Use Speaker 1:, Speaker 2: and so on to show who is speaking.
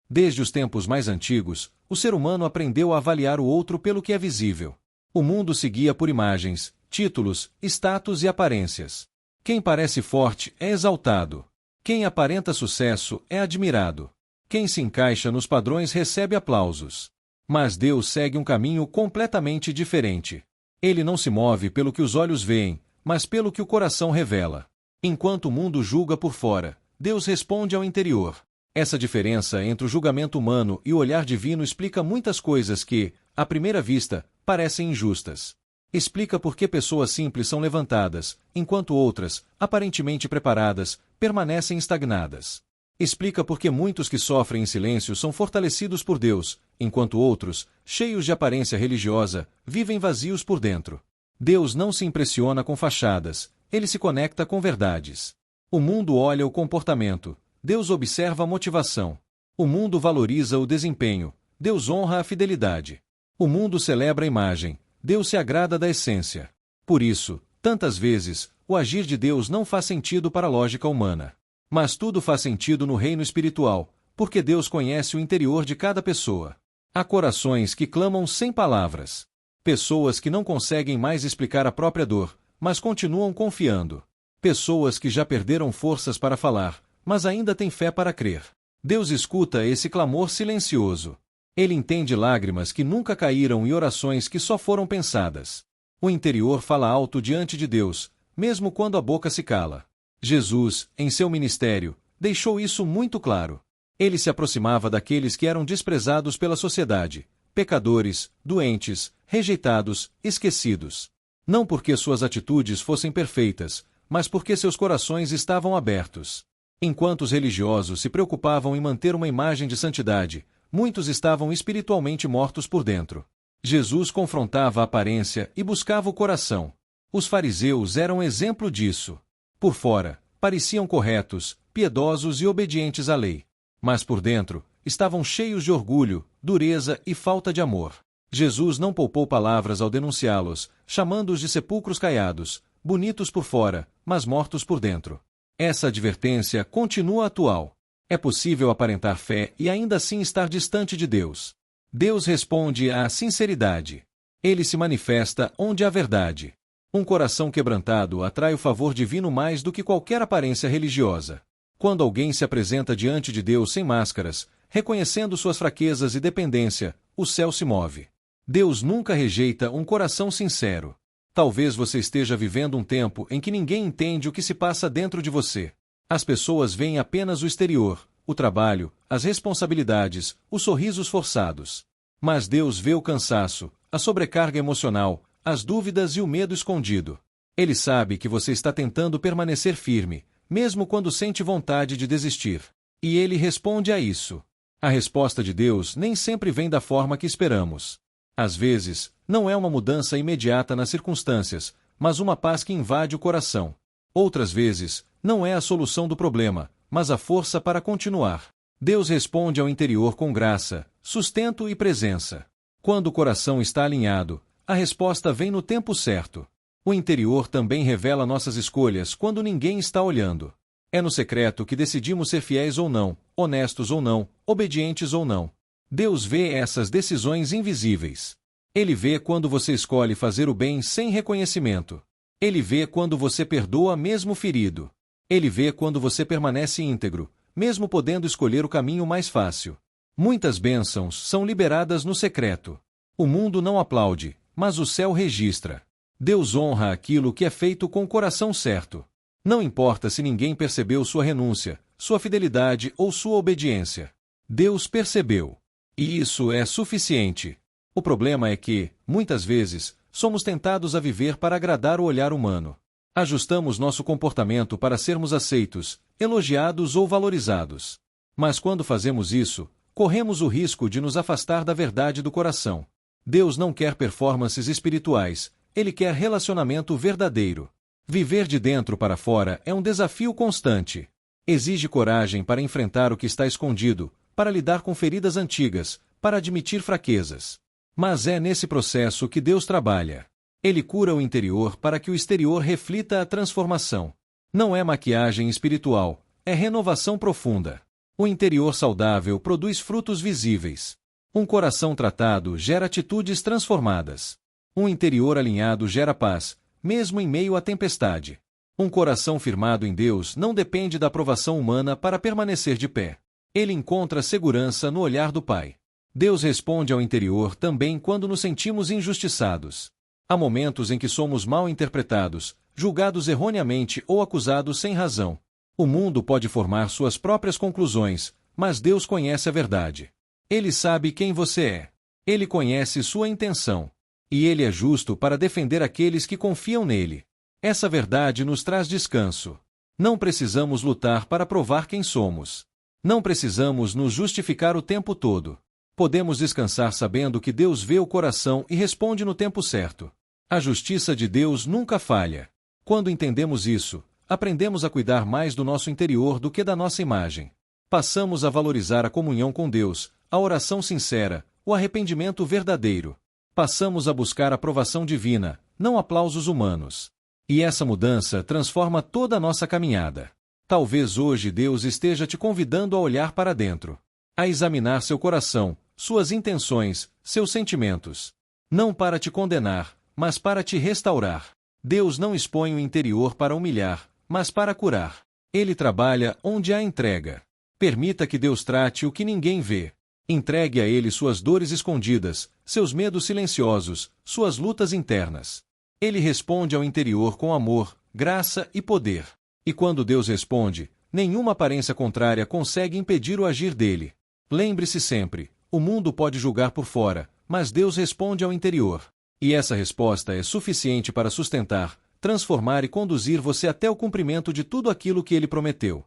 Speaker 1: Desde os tempos mais antigos, o ser humano aprendeu a avaliar o outro pelo que é visível. O mundo se guia por imagens, títulos, status e aparências. Quem parece forte é exaltado. Quem aparenta sucesso é admirado. Quem se encaixa nos padrões recebe aplausos. Mas Deus segue um caminho completamente diferente. Ele não se move pelo que os olhos veem, mas pelo que o coração revela. Enquanto o mundo julga por fora, Deus responde ao interior. Essa diferença entre o julgamento humano e o olhar divino explica muitas coisas que, à primeira vista, parecem injustas. Explica por que pessoas simples são levantadas, enquanto outras, aparentemente preparadas, permanecem estagnadas. Explica por que muitos que sofrem em silêncio são fortalecidos por Deus, enquanto outros, cheios de aparência religiosa, vivem vazios por dentro. Deus não se impressiona com fachadas, ele se conecta com verdades. O mundo olha o comportamento, Deus observa a motivação. O mundo valoriza o desempenho, Deus honra a fidelidade. O mundo celebra a imagem, Deus se agrada da essência. Por isso, tantas vezes, o agir de Deus não faz sentido para a lógica humana. Mas tudo faz sentido no reino espiritual, porque Deus conhece o interior de cada pessoa. Há corações que clamam sem palavras. Pessoas que não conseguem mais explicar a própria dor, mas continuam confiando. Pessoas que já perderam forças para falar, mas ainda têm fé para crer. Deus escuta esse clamor silencioso. Ele entende lágrimas que nunca caíram e orações que só foram pensadas. O interior fala alto diante de Deus, mesmo quando a boca se cala. Jesus, em seu ministério, deixou isso muito claro. Ele se aproximava daqueles que eram desprezados pela sociedade, pecadores, doentes, rejeitados, esquecidos. Não porque suas atitudes fossem perfeitas, mas porque seus corações estavam abertos. Enquanto os religiosos se preocupavam em manter uma imagem de santidade, muitos estavam espiritualmente mortos por dentro. Jesus confrontava a aparência e buscava o coração. Os fariseus eram exemplo disso. Por fora, pareciam corretos, piedosos e obedientes à lei. Mas por dentro, estavam cheios de orgulho, dureza e falta de amor. Jesus não poupou palavras ao denunciá-los, chamando-os de sepulcros caiados, bonitos por fora, mas mortos por dentro. Essa advertência continua atual. É possível aparentar fé e ainda assim estar distante de Deus. Deus responde à sinceridade. Ele se manifesta onde há verdade. Um coração quebrantado atrai o favor divino mais do que qualquer aparência religiosa. Quando alguém se apresenta diante de Deus sem máscaras, reconhecendo suas fraquezas e dependência, o céu se move. Deus nunca rejeita um coração sincero. Talvez você esteja vivendo um tempo em que ninguém entende o que se passa dentro de você. As pessoas veem apenas o exterior, o trabalho, as responsabilidades, os sorrisos forçados. Mas Deus vê o cansaço, a sobrecarga emocional, as dúvidas e o medo escondido. Ele sabe que você está tentando permanecer firme, mesmo quando sente vontade de desistir. E ele responde a isso. A resposta de Deus nem sempre vem da forma que esperamos. Às vezes, não é uma mudança imediata nas circunstâncias, mas uma paz que invade o coração. Outras vezes, não é a solução do problema, mas a força para continuar. Deus responde ao interior com graça, sustento e presença. Quando o coração está alinhado, a resposta vem no tempo certo. O interior também revela nossas escolhas quando ninguém está olhando. É no secreto que decidimos ser fiéis ou não, honestos ou não, obedientes ou não. Deus vê essas decisões invisíveis. Ele vê quando você escolhe fazer o bem sem reconhecimento. Ele vê quando você perdoa mesmo ferido. Ele vê quando você permanece íntegro, mesmo podendo escolher o caminho mais fácil. Muitas bênçãos são liberadas no secreto. O mundo não aplaude, mas o céu registra. Deus honra aquilo que é feito com o coração certo. Não importa se ninguém percebeu sua renúncia, sua fidelidade ou sua obediência. Deus percebeu. E isso é suficiente. O problema é que, muitas vezes, somos tentados a viver para agradar o olhar humano. Ajustamos nosso comportamento para sermos aceitos, elogiados ou valorizados. Mas quando fazemos isso, corremos o risco de nos afastar da verdade do coração. Deus não quer performances espirituais, Ele quer relacionamento verdadeiro. Viver de dentro para fora é um desafio constante. Exige coragem para enfrentar o que está escondido, para lidar com feridas antigas, para admitir fraquezas. Mas é nesse processo que Deus trabalha. Ele cura o interior para que o exterior reflita a transformação. Não é maquiagem espiritual, é renovação profunda. O interior saudável produz frutos visíveis. Um coração tratado gera atitudes transformadas. Um interior alinhado gera paz, mesmo em meio à tempestade. Um coração firmado em Deus não depende da aprovação humana para permanecer de pé. Ele encontra segurança no olhar do Pai. Deus responde ao interior também quando nos sentimos injustiçados. Há momentos em que somos mal interpretados, julgados erroneamente ou acusados sem razão. O mundo pode formar suas próprias conclusões, mas Deus conhece a verdade. Ele sabe quem você é. Ele conhece sua intenção. E Ele é justo para defender aqueles que confiam nele. Essa verdade nos traz descanso. Não precisamos lutar para provar quem somos. Não precisamos nos justificar o tempo todo. Podemos descansar sabendo que Deus vê o coração e responde no tempo certo. A justiça de Deus nunca falha. Quando entendemos isso, aprendemos a cuidar mais do nosso interior do que da nossa imagem. Passamos a valorizar a comunhão com Deus, a oração sincera, o arrependimento verdadeiro. Passamos a buscar a aprovação divina, não aplausos humanos. E essa mudança transforma toda a nossa caminhada. Talvez hoje Deus esteja te convidando a olhar para dentro, a examinar seu coração, suas intenções, seus sentimentos. Não para te condenar, mas para te restaurar. Deus não expõe o interior para humilhar, mas para curar. Ele trabalha onde há entrega. Permita que Deus trate o que ninguém vê. Entregue a Ele suas dores escondidas, seus medos silenciosos, suas lutas internas. Ele responde ao interior com amor, graça e poder. E quando Deus responde, nenhuma aparência contrária consegue impedir o agir dele. Lembre-se sempre, o mundo pode julgar por fora, mas Deus responde ao interior. E essa resposta é suficiente para sustentar, transformar e conduzir você até o cumprimento de tudo aquilo que Ele prometeu.